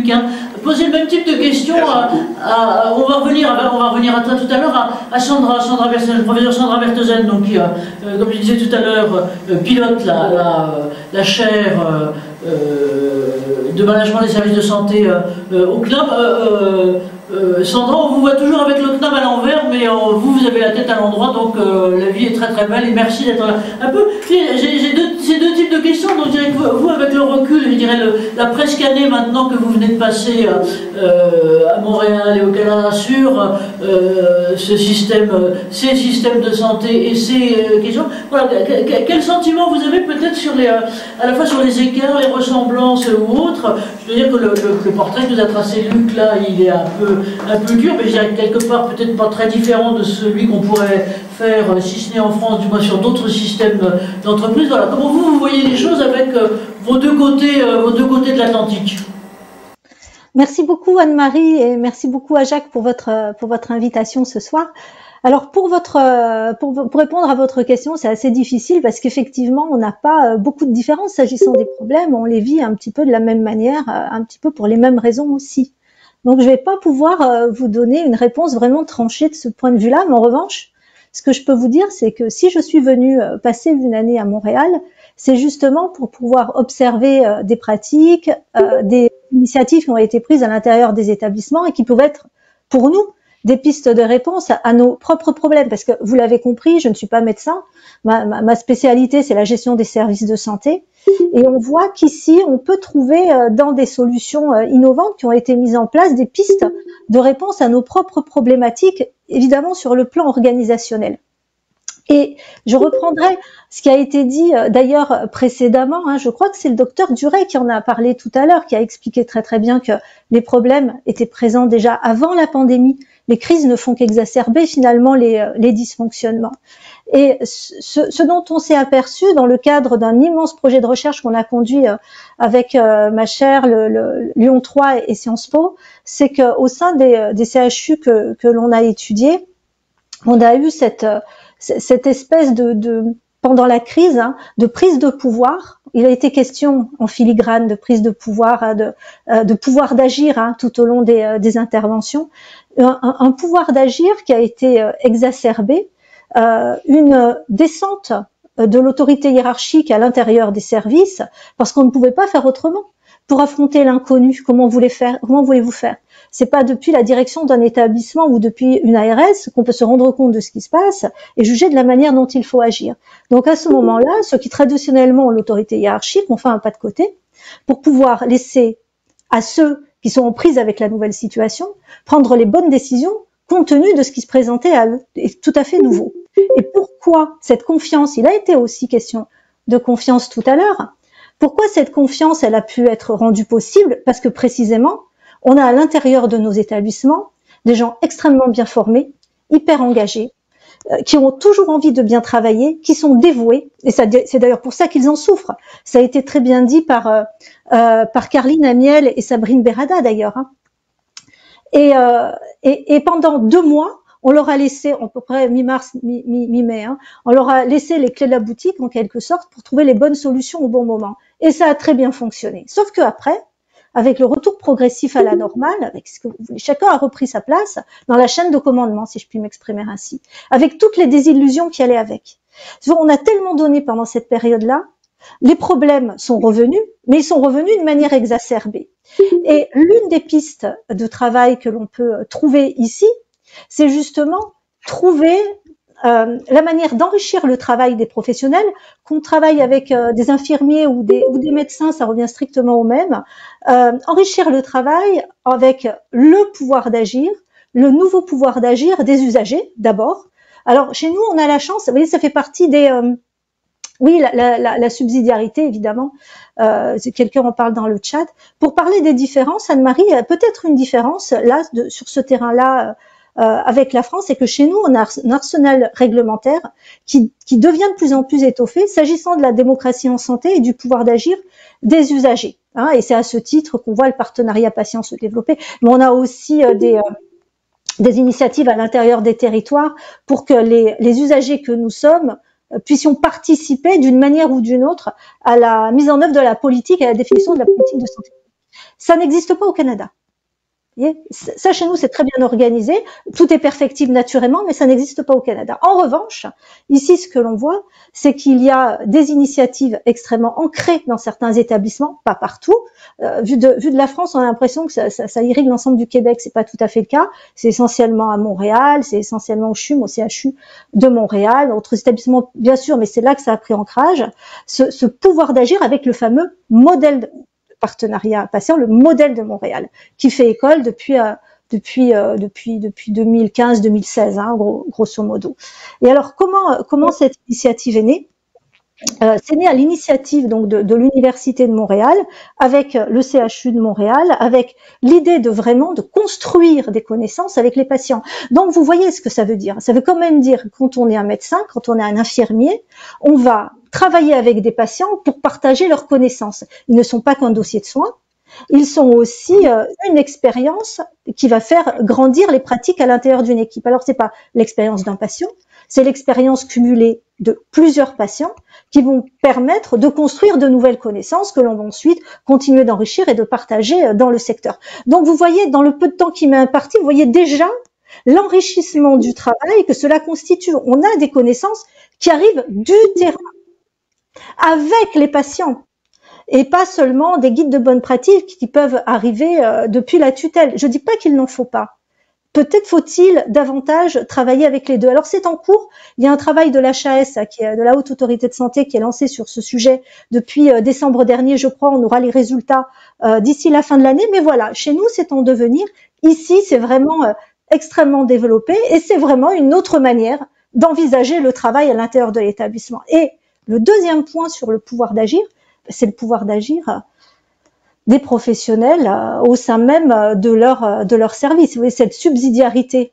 Luc, hein, poser le même type de questions on va revenir à toi tout à l'heure, à Sandra Berthelsen, le professeur Sandra Berthelsen, donc qui, comme je disais tout à l'heure, pilote la chaire de management des services de santé au CNAM. Sandra, on vous voit toujours avec le CNAM à l'envers, mais vous avez la tête à l'endroit, donc la vie est très très belle et merci d'être là. Un peu, ces deux types de questions, donc je dirais que vous, avec le recul, je dirais la presque année maintenant que vous venez de passer à Montréal et au Canada sur ces systèmes de santé et ces questions, voilà, quel sentiment vous avez peut-être sur à la fois sur les écarts, les ressemblances ou autres? Je veux dire que le portrait que nous a tracé Luc là, il est un peu dur, mais je dirais quelque part peut-être pas très différent de celui qu'on pourrait faire, si ce n'est en France, du moins sur d'autres systèmes d'entreprise. Voilà, comment vous voyez les choses avec vos deux côtés de l'Atlantique? Merci beaucoup Anne-Marie et merci beaucoup à Jacques pour votre invitation ce soir. Alors pour répondre à votre question, c'est assez difficile parce qu'effectivement on n'a pas beaucoup de différences s'agissant des problèmes, on les vit un petit peu de la même manière, un petit peu pour les mêmes raisons aussi. Donc je vais pas pouvoir vous donner une réponse vraiment tranchée de ce point de vue-là, mais en revanche, ce que je peux vous dire, c'est que si je suis venue passer une année à Montréal, c'est justement pour pouvoir observer des pratiques, des initiatives qui ont été prises à l'intérieur des établissements et qui peuvent être pour nous des pistes de réponse à nos propres problèmes. Parce que vous l'avez compris, je ne suis pas médecin, ma spécialité c'est la gestion des services de santé. Et on voit qu'ici, on peut trouver dans des solutions innovantes qui ont été mises en place des pistes de réponse à nos propres problématiques, évidemment sur le plan organisationnel. Et je reprendrai ce qui a été dit d'ailleurs précédemment, hein, je crois que c'est le docteur Duret qui en a parlé tout à l'heure, qui a expliqué très très bien que les problèmes étaient présents déjà avant la pandémie. Les crises ne font qu'exacerber finalement les dysfonctionnements. Et ce dont on s'est aperçu dans le cadre d'un immense projet de recherche qu'on a conduit avec ma chaire, le Lyon 3 et Sciences Po, c'est qu'au sein des CHU que l'on a étudiés, on a eu cette espèce pendant la crise, hein, de prise de pouvoir. Il a été question en filigrane de prise de pouvoir, de pouvoir d'agir, hein, tout au long des interventions. Un pouvoir d'agir qui a été exacerbé, une descente de l'autorité hiérarchique à l'intérieur des services, parce qu'on ne pouvait pas faire autrement. Pour affronter l'inconnu, comment voulez-vous faire? C'est pas depuis la direction d'un établissement ou depuis une ARS qu'on peut se rendre compte de ce qui se passe et juger de la manière dont il faut agir. Donc à ce moment-là, ceux qui traditionnellement ont l'autorité hiérarchique ont fait un pas de côté pour pouvoir laisser à ceux qui sont en prise avec la nouvelle situation prendre les bonnes décisions compte tenu de ce qui se présentait à eux, est tout à fait nouveau. Et pourquoi cette confiance? Il a été aussi question de confiance tout à l'heure. Pourquoi cette confiance, elle a pu être rendue possible? Parce que précisément, on a à l'intérieur de nos établissements des gens extrêmement bien formés, hyper engagés, qui ont toujours envie de bien travailler, qui sont dévoués, et c'est d'ailleurs pour ça qu'ils en souffrent. Ça a été très bien dit par Carline Amiel et Sabrine Berada d'ailleurs. Hein. Et pendant 2 mois, on leur a laissé, à peu près mi-mars, mi-mai, hein, on leur a laissé les clés de la boutique en quelque sorte pour trouver les bonnes solutions au bon moment. Et ça a très bien fonctionné. Sauf que après, avec le retour progressif à la normale, avec ce que vous voulez, chacun a repris sa place dans la chaîne de commandement, si je puis m'exprimer ainsi, avec toutes les désillusions qui allaient avec. On a tellement donné pendant cette période-là, les problèmes sont revenus, mais ils sont revenus de manière exacerbée. Et l'une des pistes de travail que l'on peut trouver ici, c'est justement trouver la manière d'enrichir le travail des professionnels, qu'on travaille avec des infirmiers ou des médecins, ça revient strictement au même, enrichir le travail avec le pouvoir d'agir, le nouveau pouvoir d'agir des usagers d'abord. Alors chez nous, on a la chance, vous voyez, ça fait partie des... oui, la subsidiarité, évidemment, quelqu'un en parle dans le chat. Pour parler des différences, Anne-Marie, il y a peut-être une différence là sur ce terrain-là avec la France, c'est que chez nous, on a un arsenal réglementaire qui devient de plus en plus étoffé s'agissant de la démocratie en santé et du pouvoir d'agir des usagers. Hein, et c'est à ce titre qu'on voit le partenariat patient se développer. Mais on a aussi des initiatives à l'intérieur des territoires pour que les usagers que nous sommes puissions participer d'une manière ou d'une autre à la mise en œuvre de la politique et à la définition de la politique de santé. Ça n'existe pas au Canada. Ça, chez nous, c'est très bien organisé. Tout est perfectible naturellement, mais ça n'existe pas au Canada. En revanche, ici, ce que l'on voit, c'est qu'il y a des initiatives extrêmement ancrées dans certains établissements, pas partout. Vu de la France, on a l'impression que ça irrigue l'ensemble du Québec. C'est pas tout à fait le cas. C'est essentiellement à Montréal, c'est essentiellement au CHUM, au CHU de Montréal, d'autres établissements, bien sûr, mais c'est là que ça a pris ancrage. Ce pouvoir d'agir avec le fameux modèle partenariat patient, le modèle de Montréal, qui fait école depuis 2015-2016, hein, grosso modo. Et alors, comment cette initiative est née? C'est né à l'initiative donc de l'Université de Montréal, avec le CHU de Montréal, avec l'idée de construire des connaissances avec les patients. Donc vous voyez ce que ça veut dire. Ça veut quand même dire, quand on est un médecin, quand on est un infirmier, on va travailler avec des patients pour partager leurs connaissances. Ils ne sont pas qu'un dossier de soins, ils sont aussi une expérience qui va faire grandir les pratiques à l'intérieur d'une équipe. Alors c'est pas l'expérience d'un patient, c'est l'expérience cumulée de plusieurs patients qui vont permettre de construire de nouvelles connaissances que l'on va ensuite continuer d'enrichir et de partager dans le secteur. Donc vous voyez, dans le peu de temps qui m'est imparti, vous voyez déjà l'enrichissement du travail que cela constitue. On a des connaissances qui arrivent du terrain avec les patients et pas seulement des guides de bonne pratique qui peuvent arriver depuis la tutelle. Je dis pas qu'il n'en faut pas. Peut-être faut-il davantage travailler avec les deux. Alors c'est en cours. Il y a un travail de l'HAS, qui est de la Haute Autorité de Santé, qui est lancé sur ce sujet depuis décembre dernier. Je crois, on aura les résultats d'ici la fin de l'année. Mais voilà, chez nous, c'est en devenir. Ici, c'est vraiment extrêmement développé et c'est vraiment une autre manière d'envisager le travail à l'intérieur de l'établissement. Et le deuxième point sur le pouvoir d'agir, c'est le pouvoir d'agir des professionnels au sein même de leur service. Vous voyez, cette subsidiarité,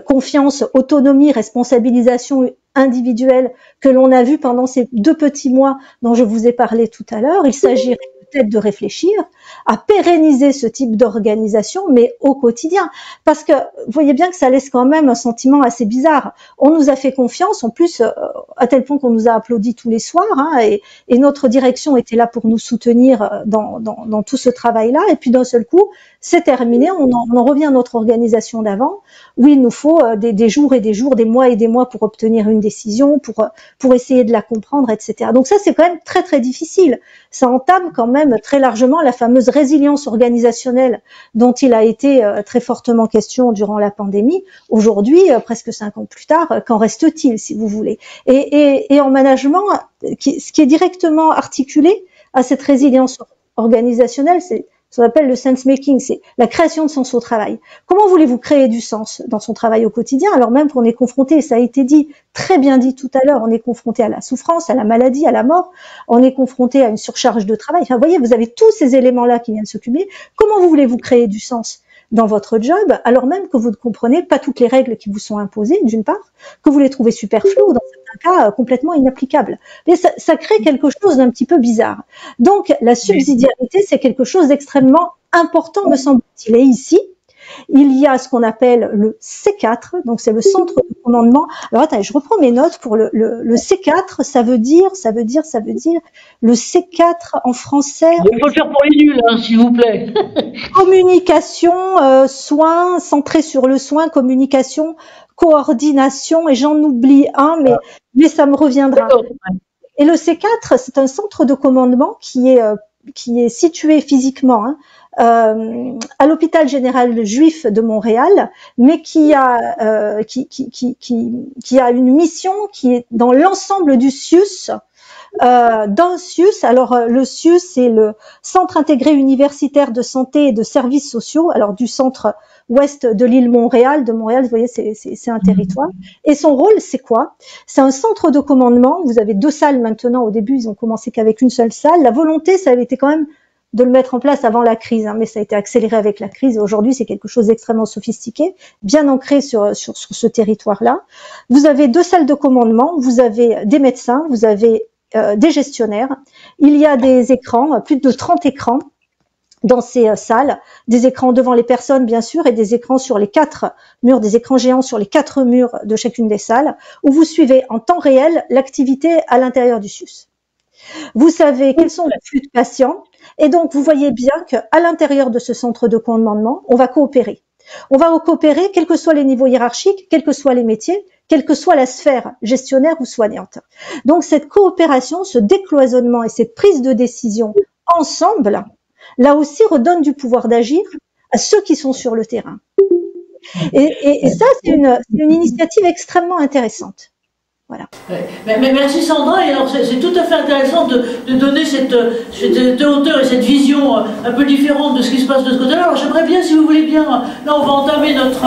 confiance, autonomie, responsabilisation individuelle que l'on a vu pendant ces 2 petits mois dont je vous ai parlé tout à l'heure, il s'agirait peut-être de réfléchir à pérenniser ce type d'organisation, mais au quotidien. Parce que vous voyez bien que ça laisse quand même un sentiment assez bizarre. On nous a fait confiance, en plus, à tel point qu'on nous a applaudi tous les soirs, hein, et notre direction était là pour nous soutenir dans tout ce travail-là. Et puis d'un seul coup, c'est terminé, on en revient à notre organisation d'avant, où il nous faut des jours et des jours, des mois et des mois pour obtenir une décision, pour essayer de la comprendre, etc. Donc ça, c'est quand même très très difficile. Ça entame quand même très largement la fameuse résilience organisationnelle dont il a été très fortement question durant la pandémie. Aujourd'hui, presque 5 ans plus tard, qu'en reste-t-il, si vous voulez? Et en management, ce qui est directement articulé à cette résilience organisationnelle, c'est ce qu'on appelle le sense making, c'est la création de sens au travail. Comment voulez-vous créer du sens dans son travail au quotidien, alors même qu'on est confronté, et ça a été dit, très bien dit tout à l'heure, on est confronté à la souffrance, à la maladie, à la mort, on est confronté à une surcharge de travail. Enfin, vous voyez, vous avez tous ces éléments-là qui viennent se cumuler. Comment voulez-vous créer du sens dans votre job, alors même que vous ne comprenez pas toutes les règles qui vous sont imposées, d'une part, que vous les trouvez superflues ou dans certains cas complètement inapplicables. Mais ça crée quelque chose d'un petit peu bizarre. Donc la subsidiarité, c'est quelque chose d'extrêmement important, me semble-t-il. Et ici, il y a ce qu'on appelle le C4, donc c'est le centre de commandement. Alors attendez, je reprends mes notes pour le C4, ça veut dire, le C4 en français. Il faut le faire pour les nuls, hein, s'il vous plaît. Communication, soins, centré sur le soin, communication, coordination, et j'en oublie un, mais ça me reviendra. Et le C4, c'est un centre de commandement qui est situé physiquement, hein, à l'hôpital général juif de Montréal, mais qui a une mission qui est dans l'ensemble du CIUS. Dans le CIUS, alors le CIUS, c'est le Centre intégré universitaire de santé et de services sociaux, alors du centre ouest de l'île Montréal, vous voyez, c'est un territoire. Et son rôle, c'est quoi? C'est un centre de commandement. Vous avez 2 salles maintenant. Au début, ils ont commencé qu'avec une seule salle. La volonté, ça avait été quand même de le mettre en place avant la crise, hein, mais ça a été accéléré avec la crise. Aujourd'hui, c'est quelque chose d'extrêmement sophistiqué, bien ancré sur ce territoire-là. Vous avez 2 salles de commandement. Vous avez des médecins, vous avez des gestionnaires. Il y a des écrans, plus de 30 écrans dans ces salles, des écrans devant les personnes bien sûr et des écrans sur les 4 murs, des écrans géants sur les 4 murs de chacune des salles, où vous suivez en temps réel l'activité à l'intérieur du CIUS. Vous savez quels sont les flux de patients. Et donc, vous voyez bien qu'à l'intérieur de ce centre de commandement, on va coopérer. On va coopérer, quels que soient les niveaux hiérarchiques, quels que soient les métiers, quelle que soit la sphère gestionnaire ou soignante. Donc, cette coopération, ce décloisonnement et cette prise de décision ensemble, là aussi, redonne du pouvoir d'agir à ceux qui sont sur le terrain. Et ça, c'est une initiative extrêmement intéressante. Voilà. Mais merci Sandra, et alors c'est tout à fait intéressant de donner cette hauteur et cette vision un peu différente de ce qui se passe de ce côté-là. Alors j'aimerais bien, si vous voulez bien, là on va entamer notre